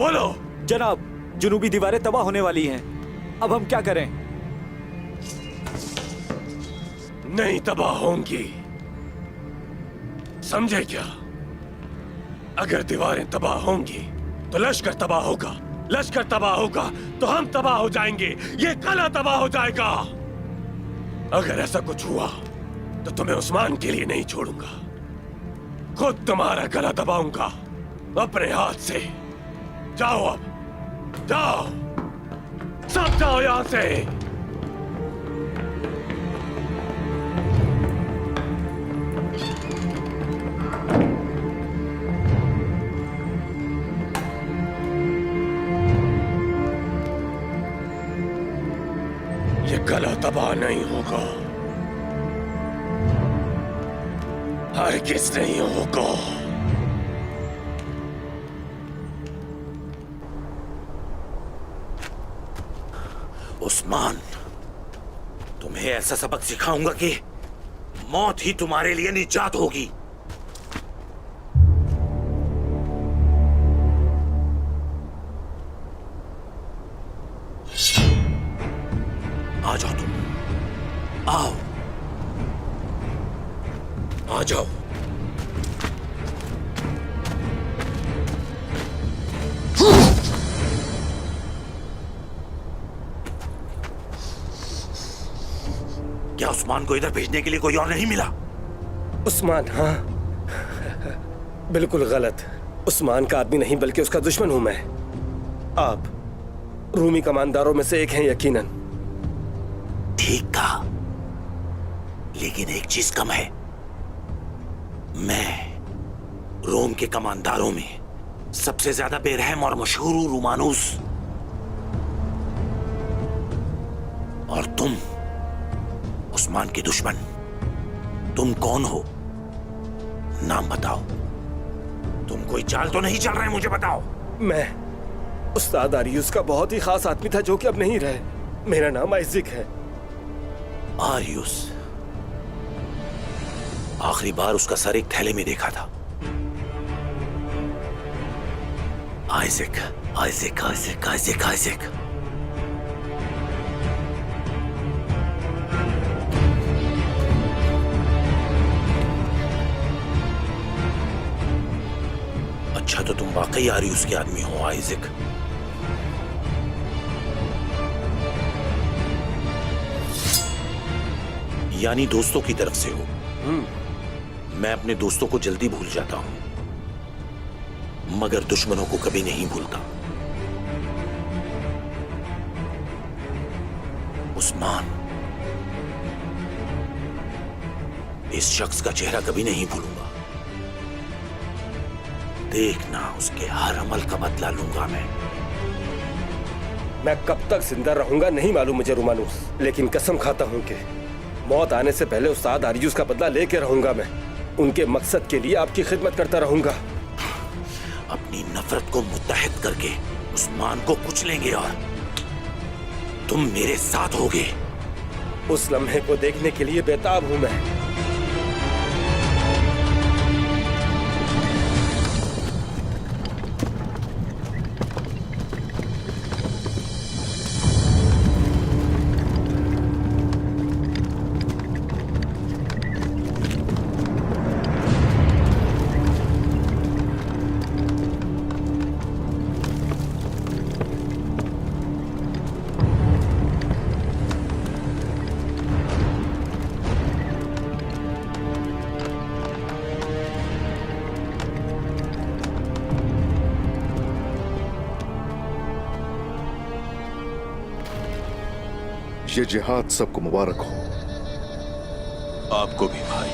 बोलो। जनाब, जुनूबी दीवारें तबाह होने वाली हैं। अब हम क्या करें? नहीं तबाह होंगी, समझे क्या? अगर दीवारें तबाह होंगी तो लश्कर तबाह होगा, लश्कर तबाह होगा तो हम तबाह हो जाएंगे, ये कला तबाह हो जाएगा। अगर ऐसा कुछ हुआ तो तुम्हें उस्मान के लिए नहीं छोड़ूंगा, खुद तुम्हारा गला दबाऊंगा अपने हाथ से। जाओ अब, जाओ, सब जाओ यहां से। ये गला तबाह नहीं होगा, हरगिज़ नहीं होगा। उस्मान, तुम्हें ऐसा सबक सिखाऊंगा कि मौत ही तुम्हारे लिए निजात होगी। आ जाओ तुम, आओ, आ जाओ। क्या उस्मान को इधर भेजने के लिए कोई और नहीं मिला? उस्मान? हाँ, बिल्कुल गलत। उस्मान का आदमी नहीं बल्कि उसका दुश्मन हूं मैं। आप रूमी कमांडरों में से एक हैं यकीनन। ठीक कहा, लेकिन एक चीज कम है। मैं रोम के कमांडरों में सबसे ज्यादा बेरहम और मशहूर हूं, रोमानुस। और तुम उस्मान के दुश्मन। तुम कौन हो? नाम बताओ। तुम कोई चाल तो नहीं चल रहे, मुझे बताओ। मैं उस्ताद आरियुस का बहुत ही खास आदमी था जो कि अब नहीं रहे। मेरा नाम आइज़िक है। आरियुस? आखिरी बार उसका सर एक थैले में देखा था। आइज़िक, आइज़िक, आइज़िक, आइज़िक, आइज़िक। अच्छा, तो तुम वाकई आरियुस के आदमी हो, आइज़िक। यानी दोस्तों की तरफ से हो। मैं अपने दोस्तों को जल्दी भूल जाता हूं, मगर दुश्मनों को कभी नहीं भूलता। उस्मान, इस शख्स का चेहरा कभी नहीं भूलूंगा। देखना, उसके हर अमल का बदला लूंगा मैं कब तक जिंदा रहूंगा नहीं मालूम मुझे रोमानुस, लेकिन कसम खाता हूं कि मौत आने से पहले उस्ताद आरियुस का बदला लेके रहूंगा। मैं उनके मकसद के लिए आपकी खिदमत करता रहूंगा। अपनी नफरत को मुत्तहद करके उस्मान को कुचलेंगे और तुम मेरे साथ होगे। उस लम्हे को देखने के लिए बेताब हूं मैं। ये जिहाद सबको मुबारक हो। आपको भी भाई।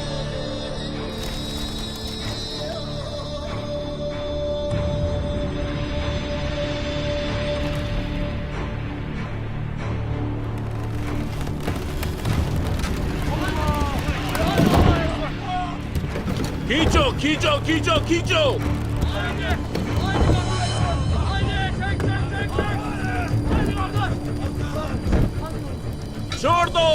खींचो खींचो खींचो खींचो। छोड़ दो।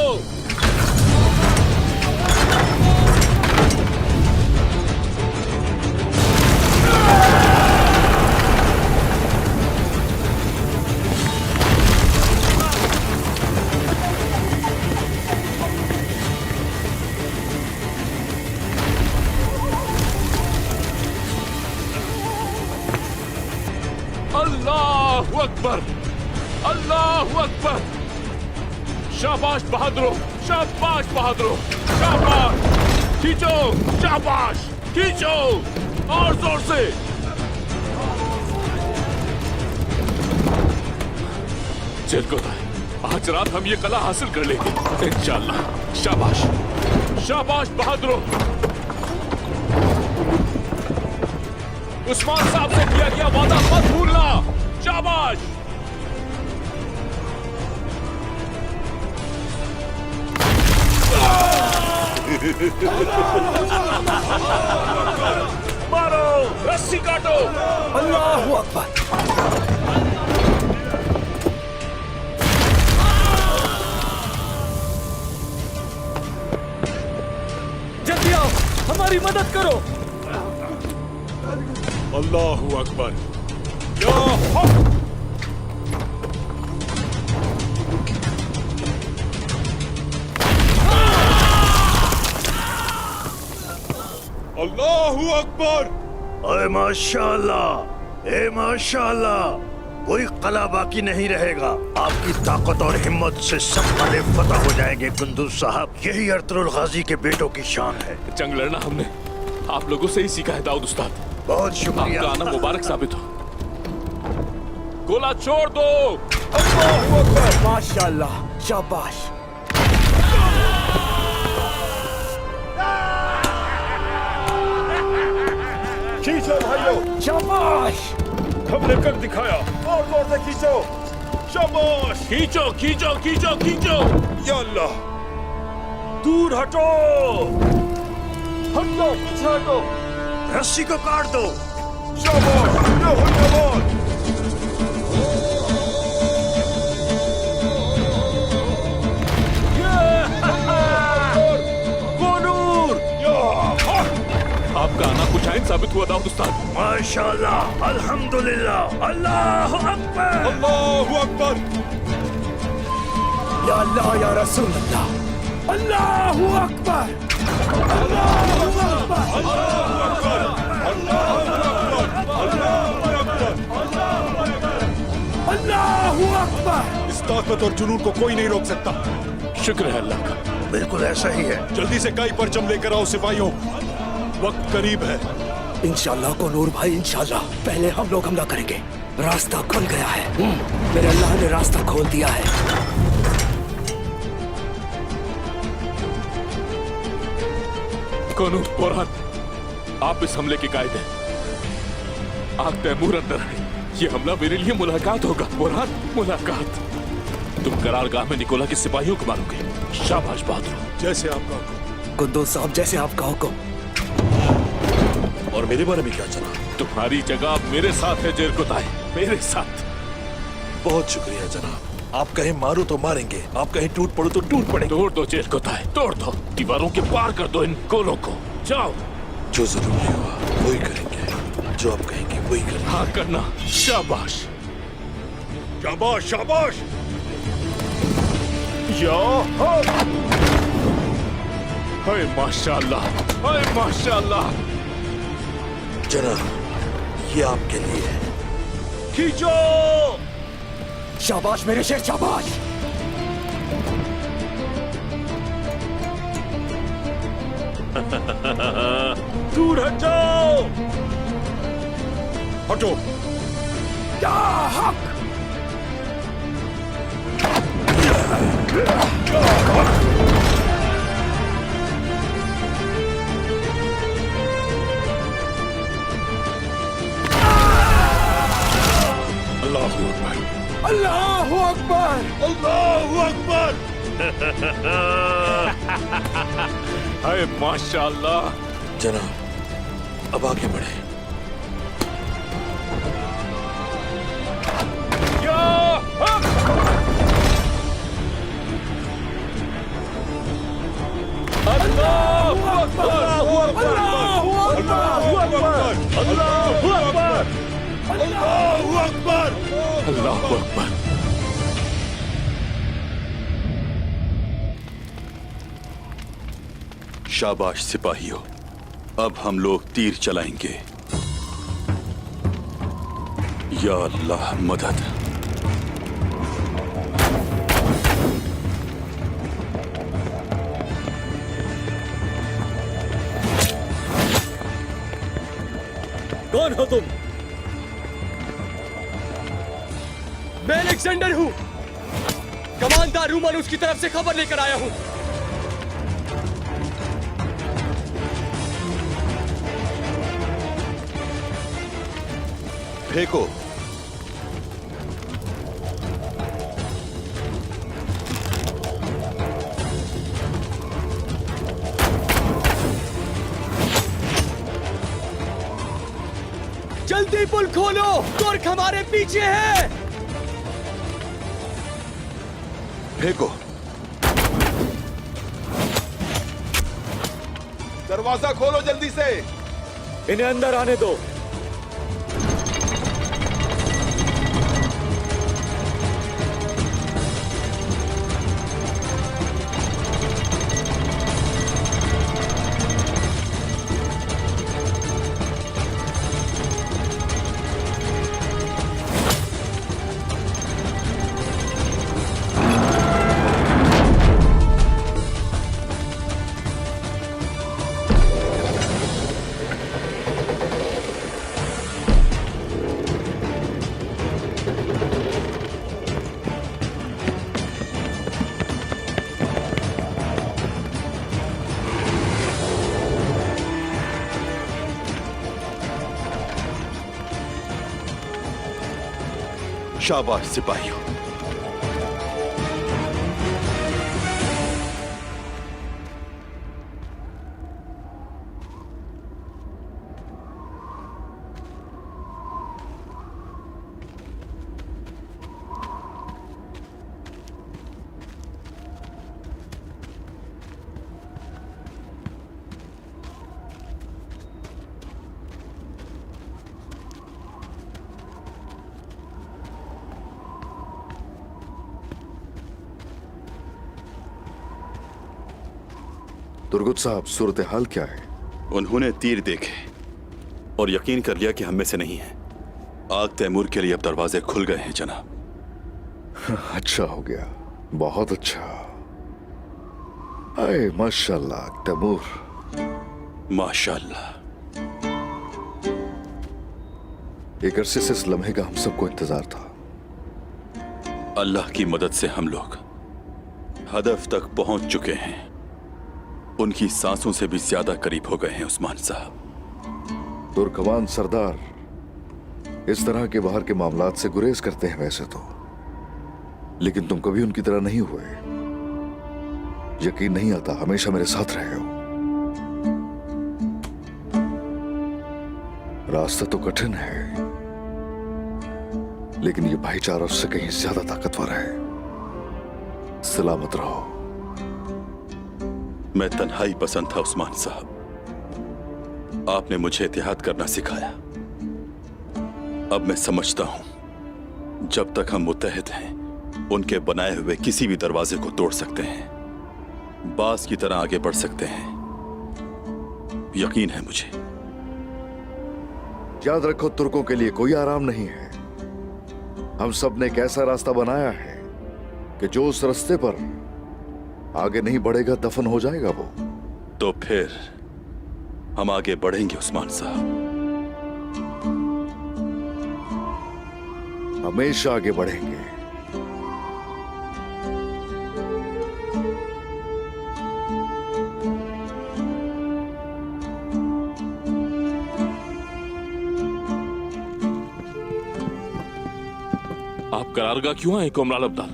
अल्लाहु अकबर, अल्लाहु अकबर। शाबाश बहादुरों, शाबाश बहादुरों, शाबाश। खींचो, शाबाश, खींचो और जोर से। चिरकुटाई, आज रात हम ये कला हासिल कर लेंगे इंशाअल्लाह। शाबाश, शाबाश बहादुरों। उस्मान साहब से किया गया वादा मत भूलना। शाबाश। मारो, रस्सी काटो। अल्लाहु अकबर। जल्दी आओ, हमारी मदद करो। अल्लाहु अकबर। या हक। अल्लाहु अकबर। अरे माशाल्लाह, ए माशाल्लाह, कोई कला बाकी नहीं रहेगा। आपकी ताकत और हिम्मत से सब कले फतह हो जाएंगे कुंदूज साहब। यही अर्तुगरुल गाजी के बेटों की शान है। जंग लड़ना हमने आप लोगों से ही सीखा है दाऊद उस्ताद। बहुत शुक्रिया। आपका आना मुबारक साबित हो। गोला छोड़ दो। अल्लाहु अकबर। माशाल्लाह, शाबाश। खींचो भाइयों, शाबाश। हमने कर दिखाया। और जोर से खींचो। शाबाश। खींचो, खींचो, खींचो, खींचो। या अल्लाह, दूर हटो। हटो, पीछे हटो। रस्सी को काट दो। शाबाश, ये हो जवान। आपका आना कुछ आइन साबित हुआ दाऊद उस्ताद। माशाल्लाह, अल्हम्दुलिल्लाह, अल्लाहु अकबर। अल्लाहु अकबर। या अल्लाह, या रसूल अल्लाह। अल्लाहु अकबर। अल्लाहु अकबर। अल्लाहु अकबर। अल्लाहु अकबर। इस ताकत और जुनून को कोई नहीं रोक सकता। शुक्र है अल्लाह का। बिल्कुल ऐसा ही है। जल्दी से काई परचम लेकर आओ सिपाहियों, वक्त करीब है। इंशाल्लाह को नूर भाई, इंशाल्लाह। पहले हम लोग हमला करेंगे। रास्ता खुल गया है। मेरे अल्लाह ने रास्ता खोल दिया है। कौन बोरहान, आप इस हमले के कायदे हैं। आग तैमूर अंदर है। ये हमला मेरे लिए मुलाकात होगा बोरहान, मुलाकात। तुम करारगाह में निकोला के सिपाहियों को मारोगे। शाबाश बहादुर। जैसे आपका हुक्म। कुंदूज साहब, जैसे आपका हुक्म। और मेरे बारे में क्या चला? तुम्हारी जगह मेरे साथ है जेरकुताई, मेरे साथ। बहुत शुक्रिया जनाब। आप कहें मारो तो मारेंगे, आप कहें टूट पड़ो तो टूट पड़ेंगे। तोड़ दो जेरकुताई, तोड़ दो। दीवारों के पार कर दो इन गोलों को। जाओ। जो जरूरी हुआ वही करेंगे, जो आप कहेंगे वही करेंगे। हाँ करना। शाबाश, शाबाश, शाबाश। या हाय माशाल्लाह, हाय माशाल्लाह। जनाब, ये आपके लिए है। खींचो। शाबाश मेरे शेर, शाबाश। दूर हट जाओ। हटो। या हक। अल्लाहु अकबर। अल्लाहु अकबर। अल्लाहु अकबर। हाय माशाल्लाह। जनाब, अब आगे बढ़े। या हक। अल्लाहु अकबर, अल्लाहु अकबर। अल्लाहु अकबर। अल्लाहु अकबर। अल्लाहु अकबर। अल्लाहु अकबर। शाबाश सिपाहियों, अब हम लोग तीर चलाएंगे। या अल्लाह मदद। कौन हो तुम? मैं अलेक्जेंडर हूं, कमांडर रूमानुस की तरफ से खबर लेकर आया हूं। फेंको। जल्दी पुल खोलो, तुर्क हमारे पीछे है। फेंको। दरवाजा खोलो जल्दी से। इन्हें अंदर आने दो। शाबाश सिपाहियों। तुर्गुत साहब, सूरत हाल क्या है? उन्होंने तीर देखे और यकीन कर लिया कि हम में से नहीं है। आग तैमूर के लिए अब दरवाजे खुल गए हैं जनाब। अच्छा हो गया, बहुत अच्छा। अरे माशाल्लाह तैमूर। माशाल्लाह। एक अरसे से इस लम्हे का हम सबको इंतजार था। अल्लाह की मदद से हम लोग हदफ तक पहुंच चुके हैं। उनकी सांसों से भी ज्यादा करीब हो गए हैं उस्मान साहब। तुर्कमान सरदार इस तरह के बाहर के मामलात से गुरेज करते हैं वैसे तो, लेकिन तुम कभी उनकी तरह नहीं हुए। यकीन नहीं आता, हमेशा मेरे साथ रहे हो। रास्ता तो कठिन है, लेकिन ये भाईचारा उससे कहीं ज्यादा ताकतवर है। सलामत रहो। मैं तन्हाई पसंद था उस्मान साहब। आपने मुझे एहतियात करना सिखाया। अब मैं समझता हूं, जब तक हम मुत्तहिद हैं, उनके बनाए हुए किसी भी दरवाजे को तोड़ सकते हैं, बास की तरह आगे बढ़ सकते हैं। यकीन है मुझे। याद रखो, तुर्कों के लिए कोई आराम नहीं है। हम सब ने एक ऐसा रास्ता बनाया है कि जो उस रास्ते पर आगे नहीं बढ़ेगा दफन हो जाएगा वो। तो फिर हम आगे बढ़ेंगे उस्मान साहब, हमेशा आगे बढ़ेंगे। आप करारगाह क्यों आए कोमराल अब्दाल?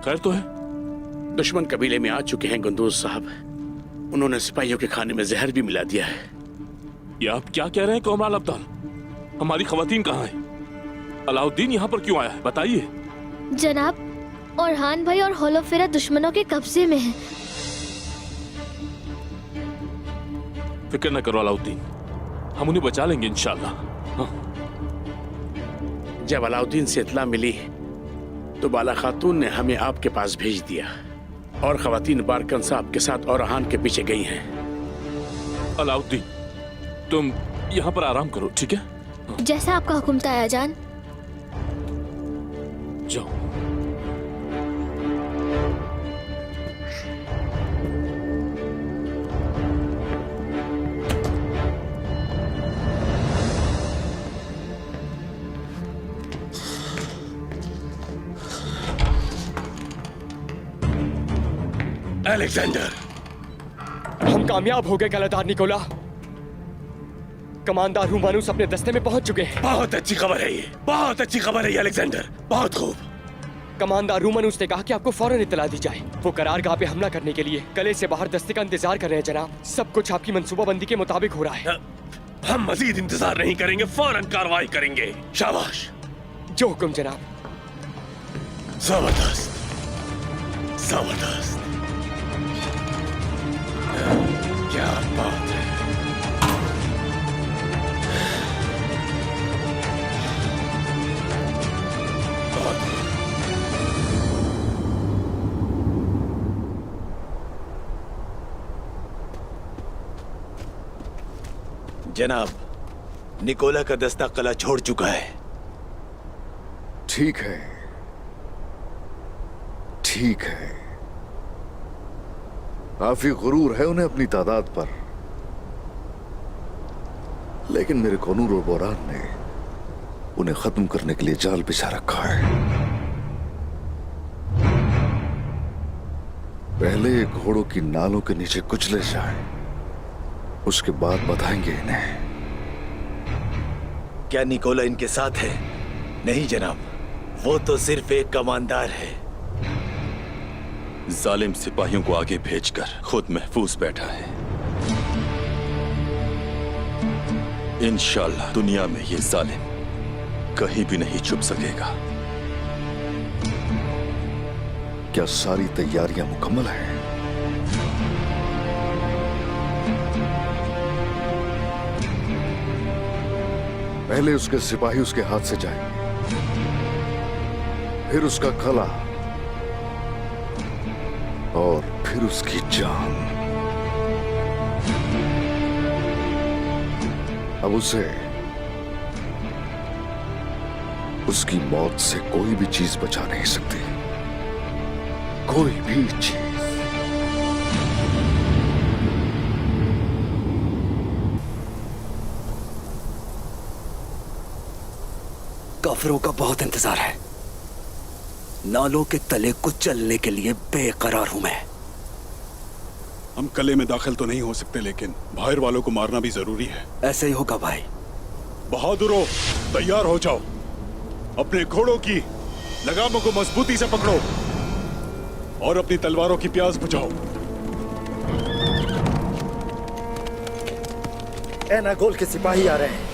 खैर तो है? दुश्मन कबीले में आ चुके हैं गुंदूज साहब। उन्होंने सिपाहियों के खाने में जहर भी मिला दिया है। ये आप क्या कह रहे हैं कोमराल अब्दाल? हमारी खवातीन कहाँ हैं? अलाउद्दीन यहाँ पर क्यों आया है, बताइए। जनाब, औरहान भाई और होलोफेरा दुश्मनों के कब्जे में है। फिक्र न करो अलाउद्दीन, हम उन्हें बचा लेंगे इंशाल्लाह। हाँ। जब अलाउद्दीन से इत्ला मिली तो बाला खातून ने हमें आपके पास भेज दिया और खवातीन बारकन साहब के साथ औरहान के पीछे गई हैं। अलाउद्दीन, तुम यहाँ पर आराम करो, ठीक है? जैसा आपका हुक्म था आयाजान। जाओ। अलेक्जेंडर, हम कामयाब हो गए कलादार निकोला। कमांडर रूमानुस अपने दस्ते में पहुंच चुके हैं। बहुत अच्छी खबर है ये, बहुत अच्छी खबर है ये अलेक्जेंडर, बहुत खूब। कमांडर रूमानुस ने कहा कि आपको फौरन इत्तला दी जाए। वो करारगाह पे हमला करने के लिए कले से बाहर दस्ते का इंतजार कर रहे हैं जनाब। सब कुछ आपकी मंसूबाबंदी के मुताबिक हो रहा है। हम मजीद इंतजार नहीं करेंगे, फौरन कार्रवाई करेंगे। शाबाश। जो हुक्म जनाब। जबरदस्त, जबरदस्त। क्या बात है। जनाब, निकोला का दस्ता कला छोड़ चुका है। ठीक है, ठीक है। काफी गुरूर है उन्हें अपनी तादाद पर, लेकिन मेरे कौनूर और बोरान ने उन्हें खत्म करने के लिए जाल बिछा रखा है। पहले घोड़ों की नालों के नीचे कुचले जाए, उसके बाद बताएंगे इन्हें। क्या निकोला इनके साथ है? नहीं जनाब, वो तो सिर्फ एक कमांडर है। जालिम सिपाहियों को आगे भेजकर खुद महफूज बैठा है। इंशाअल्लाह दुनिया में ये जालिम कहीं भी नहीं छुप सकेगा। क्या सारी तैयारियां मुकम्मल हैं? पहले उसके सिपाही उसके हाथ से जाएंगे, फिर उसका कला और फिर उसकी जान। अब उसे उसकी मौत से कोई भी चीज बचा नहीं सकती, कोई भी चीज। काफिरों का बहुत इंतजार है। नालों के तले कुचलने के लिए बेकरार हूं मैं। हम कले में दाखिल तो नहीं हो सकते, लेकिन बाहर वालों को मारना भी जरूरी है। ऐसे ही होगा भाई। बहादुरों, तैयार हो जाओ। अपने घोड़ों की लगामों को मजबूती से पकड़ो और अपनी तलवारों की प्यास बुझाओ। एनागोल के सिपाही आ रहे हैं।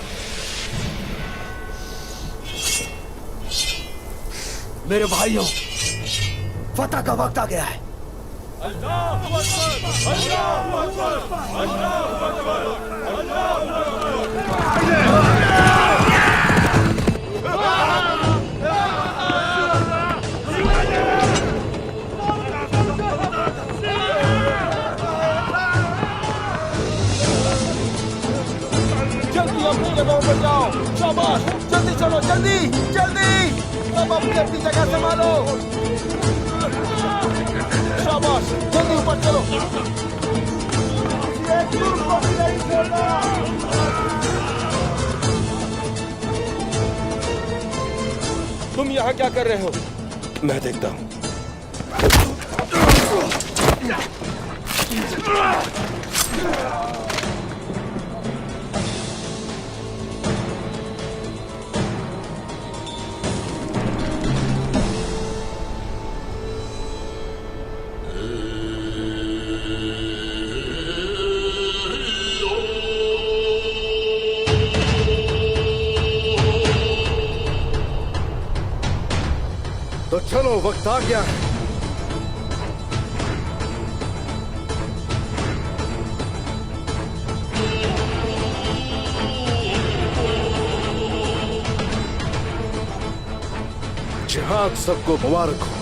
मेरे भाइयों, फतह का वक्त आ गया है। जल्दी अपनी जगहों पर जाओ। शाबाश, जल्दी चलो, जल्दी जल्दी। अब अपनी अपनी जगह संभालो। शाबाश, जल्दी ऊपर चलो। तुम यहाँ क्या कर रहे हो? मैं देखता हूँ। तो चलो, वक्त आ गया है। जिहाद सबको मुबारक हो।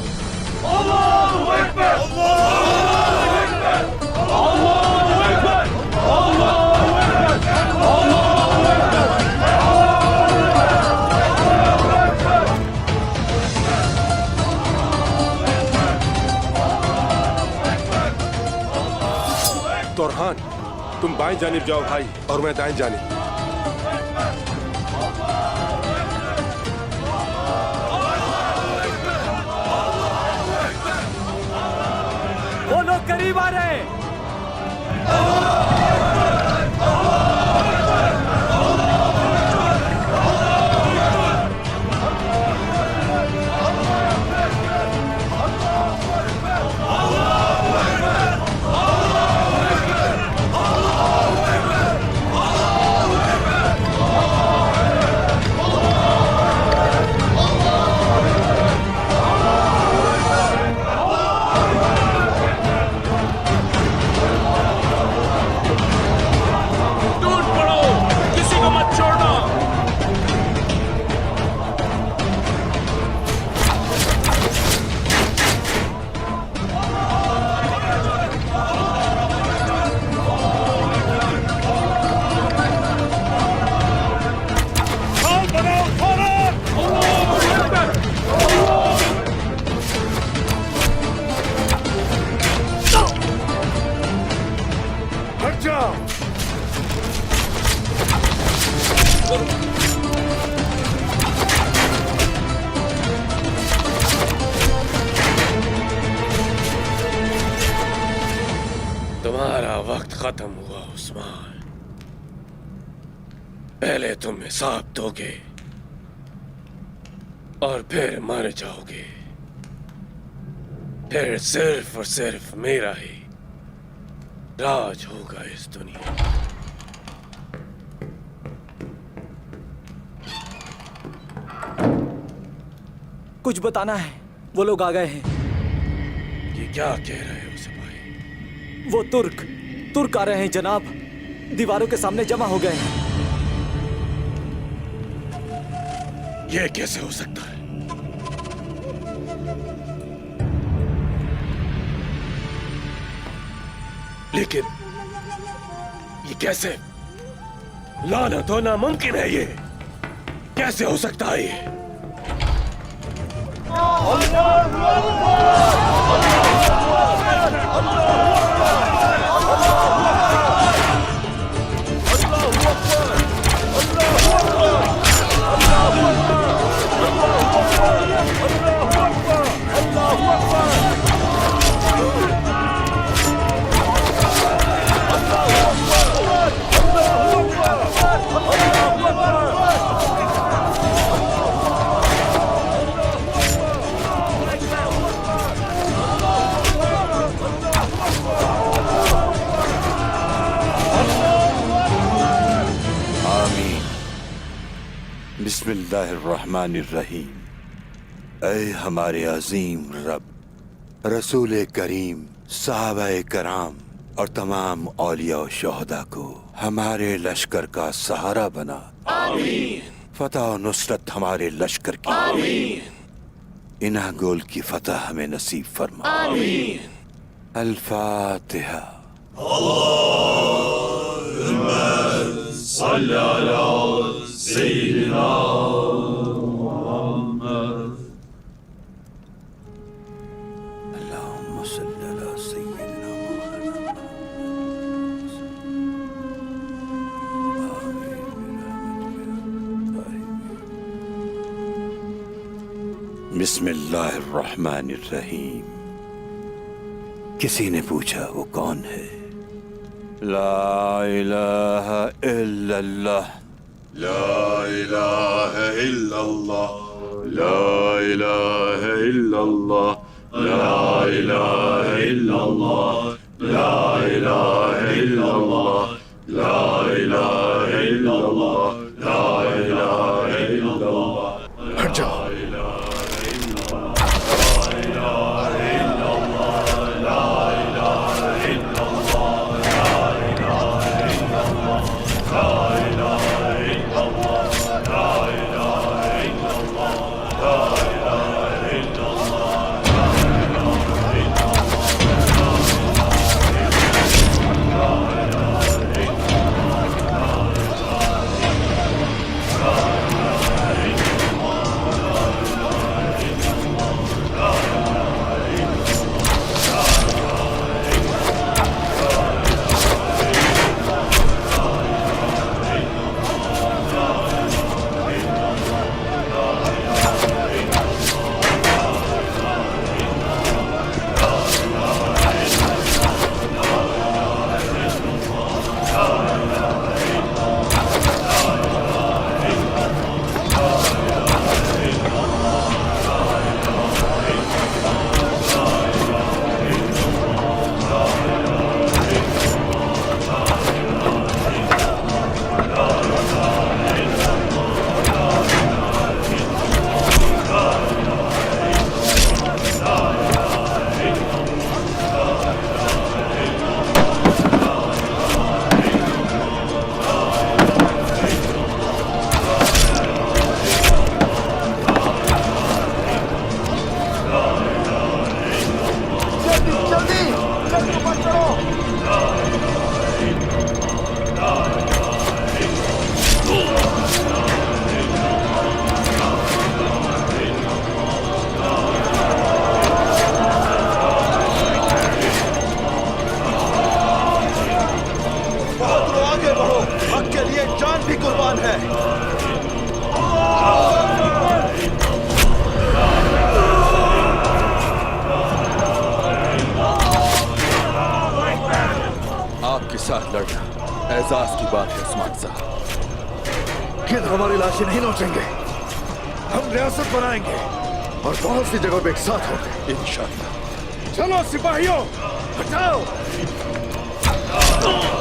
वक्त और हान, तुम बाएं जानिब जाओ भाई और मैं दाएं जानिब। वो लोग करीब आ रहे हैं। तुम्हारा वक्त खत्म हुआ उस्मान। पहले तुम हिसाब दोगे और फिर मर जाओगे। फिर सिर्फ और सिर्फ मेरा ही राज होगा इस दुनिया। कुछ बताना है, वो लोग आ गए हैं। ये क्या कह रहे हो सिपाही? वो तुर्क आ रहे हैं जनाब, दीवारों के सामने जमा हो गए हैं। ये कैसे हो सकता है? लेकिन ये कैसे? लानत होना मुमकिन है। ये कैसे हो सकता है? ये बिस्मिल्लाहिर्रहमानिर्रहीम। ऐ हमारे अजीम रब, रसूल करीम, सहाबाए कराम और तमाम औलिया और शोहदा को हमारे लश्कर का सहारा बना। आमीन। फतह और नुसरत हमारे लश्कर की। आमीन। इना गोल की फतह हमें नसीब फरमा। आमीन। अल-फातिहा। बिस्मिल्लाहिर्रहमानिर्रहीम। किसी ने पूछा वो कौन है? ला इलाहा इल्लल्लाह, ला इलाहा इल्लल्लाह, ला इलाहा इल्लल्लाह, ला इलाहा इल्लल्लाह, ला इलाहा इल्लल्लाह, ला इलाहा इल्लल्लाह, ला इलाहा इल्लल्लाह। हट जाओ। साथ लड़ना एजाज की बात है उस्मान साहब। कि हमारी लाशें नहीं नोचेंगे, हम रियासत बनाएंगे और बहुत सी जगहों पे एक साथ होंगे इंशाअल्लाह। चलो सिपाहियों, हटाओ। हटो।